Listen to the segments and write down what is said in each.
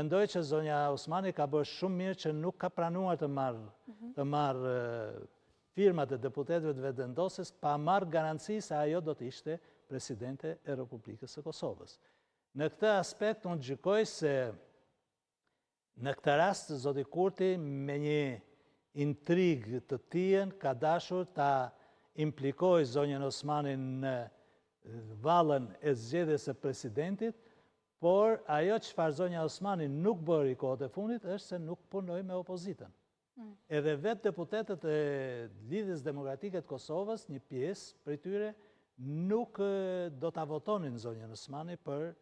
Mendoj që zonja Osmani ka bërë shumë mirë që nuk ka pranuar të marrë firmat e deputetëve të vetëvendosjes pa marrë garanci se ajo do të ishte presidente e Republikës së Kosovës. Në këtë aspekt, unë gjykoj se në këtë rast, zoti Kurti me një intrigë të tijen ka dashur ta implikoj zonjën Osmani në vallën e zgjedhjes së presidentit, por ajo çfarë zonja Osmani nuk bëri kohët e fundit është se nuk punoi me opozitën. Edhe vetë deputetët e Lidhjes Demokratike të Kosovës, një pjesë prej tyre, nuk do ta votonin zonjën Osmani për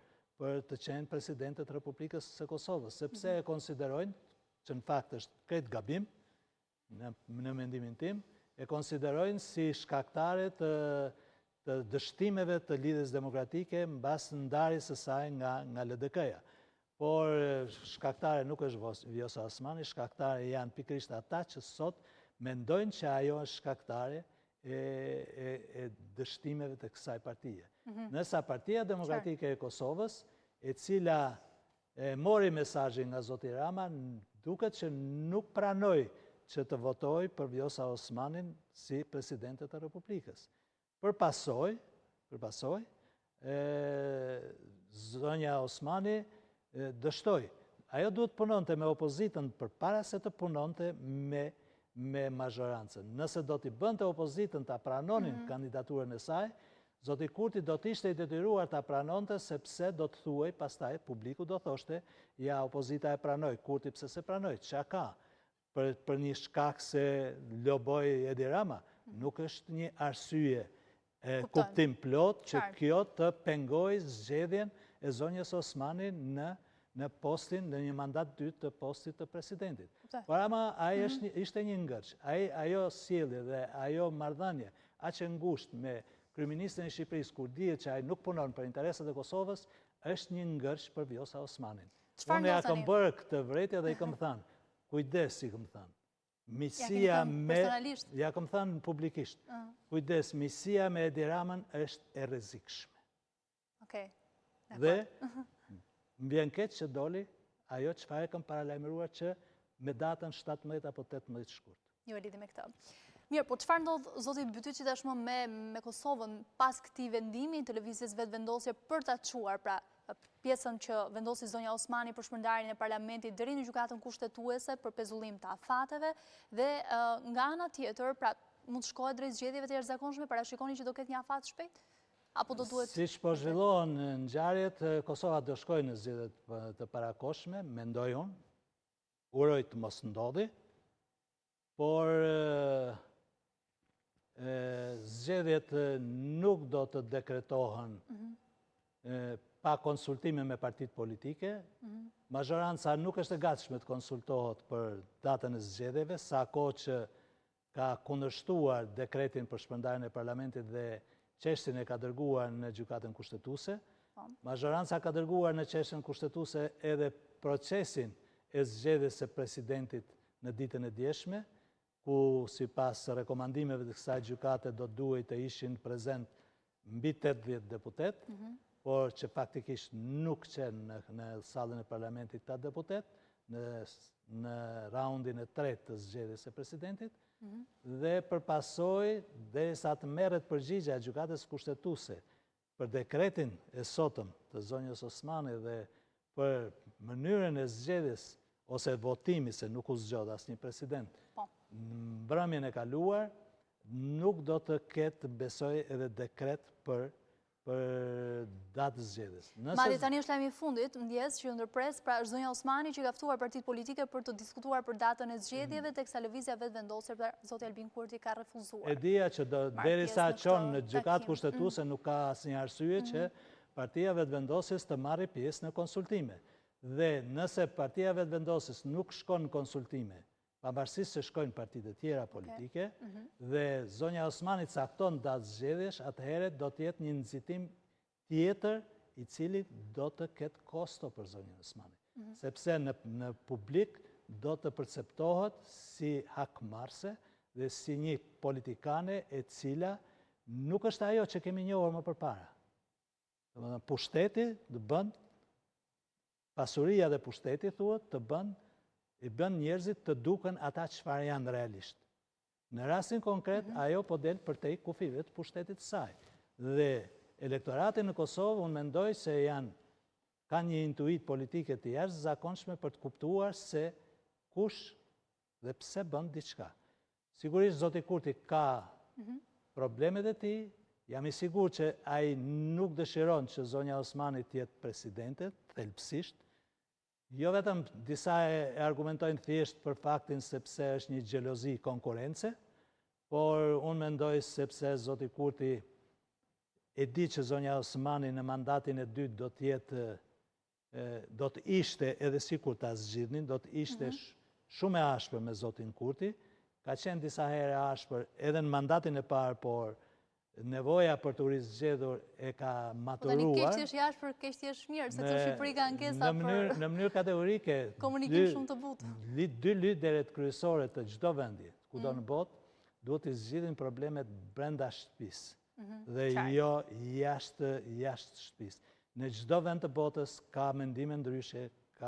të qenë presidente të Republikës së Kosovës, sepse e konsiderojnë, që në fakt është krejt gabim, në mendimin tim, e konsiderojnë si shkaktare të dështimeve të Lidhjes Demokratike mbas ndarjes së saj nga LDK-ja. Por shkaktare nuk është Vjosa Osmani, shkaktare janë pikërisht ata që sot mendojnë që ajo është shkaktare e dështimeve të kësaj partije. Nësa Partia Demokratike e Kosovës, e cila mori mesazhin nga zoti Rama, duket që nuk pranoi që të votoj për Vjosa Osmanin si presidente të Republikës. Për pasoj, zonja Osmani dështoi. Ajo duhet punonte me opozitën përpara se të punonte me mazhorancën. Nëse do t'i bënte opozitën ta pranonin kandidaturën e saj, zoti Kurti do t'ishte i detyruar ta pranonte sepse do të thuaj pastaj publiku do thoshte ja opozita e pranoi, Kurti pse se pranoi, çka ka? Për një shkak se loboi Edi Rama, nuk është një arsye kuptim plot që kjo të pengoj zgjedhjen e zonjës Osmani në postin, në një mandat dytë të postit të presidentit. Por ama ai ishte një ngërç. Ajo sjellje dhe ajo marrëdhënie aq e ngushtë me kryeministrin e Shqipërisë kur dihet që ai nuk punon për interesat e Kosovës, është një ngërç për Vjosa Osmanin. Unë ja kam bërë këtë vërejtje dhe i kam thënë, kujdes, i kam thënë. Miqësia me, ja kam thënë publikisht, kujdes, miqësia me Edi Ramën është e rrezikshme. Dhe më vjen keq që doli ajo çfarë kam paralajmëruar që me datën 17 apo 18 shkurt. Jo e lidhi me këtë. Mirë, po çfarë ndodh zoti Bytyçi tashmë me Kosovën pas këtij vendimi të lëvizjes vetvendosje për ta çuar pra pjesën që vendosi zonja Osmani për shpërndarjen e parlamentit deri në gjykatën kushtetuese për pezullim të afateve dhe nga ana tjetër, pra mund të shkohet drejt zgjedhjeve të jashtëzakonshme, parashikoni që do ketë një afat shpejt? Apo do duhet... Siç po zhvillohen ngjarjet, Kosova do shkojë në zgjedhjet të parakohshme, mendoj unë, uroj të mos ndodhi, por zgjedhjet nuk do të dekretohen pa konsultime me partitë politike. Mazhoranca nuk është e gatshme të konsultohet për datën e zgjedhjeve, sa kohë që ka kundërshtuar dekretin për shpërndarjen e parlamentit dhe çështjen e ka dërguar në gjykatën kushtetuese. Mazhoranca ka dërguar në çështjen kushtetuese edhe procesin e zgjedhjes së presidentit në ditën e djeshme, ku sipas rekomandimeve të kësaj gjykate do duhej të ishin prezent mbi 80 deputet, por që faktikisht nuk qenë në sallën e parlamentit ta deputet, në raundin e tretë të zgjedhjes së presidentit, dhe përpasoj derisa të merret përgjigja e gjykatës kushtetuese për dekretin e sotëm të zonjës Osmani dhe për mënyrën e zgjedhjes ose votimi, se nuk u zgjodh asnjë president, në mbrëmjen e kaluar, nuk do të ketë, besoj, edhe dekret për datë zgjedhjes. Madje tani është lajmi i fundit, ndjes që ndërpres, pra është zonja Osmani që ka ftuar partitë politike për të diskutuar për datën e zgjedhjeve, teksa lëvizja vetvendosur për zoti Albin Kurti ka refuzuar. E dija që derisa çon në gjykatë kushtetuese nuk ka asnjë arsye që partia vetvendosjes të marrë pjesë në konsultime. Dhe nëse partia vetvendosjes nuk shkon në konsultime, pavarësisht se shkojnë partitë e tjera politike, dhe zonja Osmani cakton datë zgjedhjesh, atëherë do të jetë një nxitim tjetër i cili do të ketë kosto për zonjën Osmani. Sepse në publik do të perceptohet si hakmarrëse dhe si një politikane e cila nuk është ajo që kemi njohur më përpara. Domethënë pushteti të bën pasuria dhe pushteti, thuhet, i bën njerëzit të duken ata çfarë janë realisht. Në rastin konkret, ajo po del përtej kufive të pushtetit saj. Dhe elektorati në Kosovë, unë mendoj se ka një intuit politike të jashtëzakonshme për të kuptuar se kush dhe pse bën diçka. Sigurisht, zoti Kurti ka problemet e tij, jam i sigurt që ai nuk dëshiron që zonja Osmani të jetë presidente, thelbësisht. Jo vetëm disa e argumentojnë thjesht për faktin sepse është një xhelozi konkurrence, por unë mendoj sepse zoti Kurti e di që zonja Osmani në mandatin e dytë do të ishte, edhe sikur ta zgjidhnin, do të ishte shumë e ashpër me zotin Kurti, ka qenë disa herë e ashpër edhe në mandatin e parë, por nevoja për të rizgjedhur e ka maturuar. Po tani keqti është jashpër, keqti është mirë, se të Shqipëri ka ankesa për në mënyrë kategorike, komunikim shumë të butë. Dy lideret kryesore të çdo vendi, kudo në botë, duhet të zgjidhin problemet brenda shtëpisë dhe jo jashtë shtëpisë. Në çdo vend të botës ka mendime ndryshe,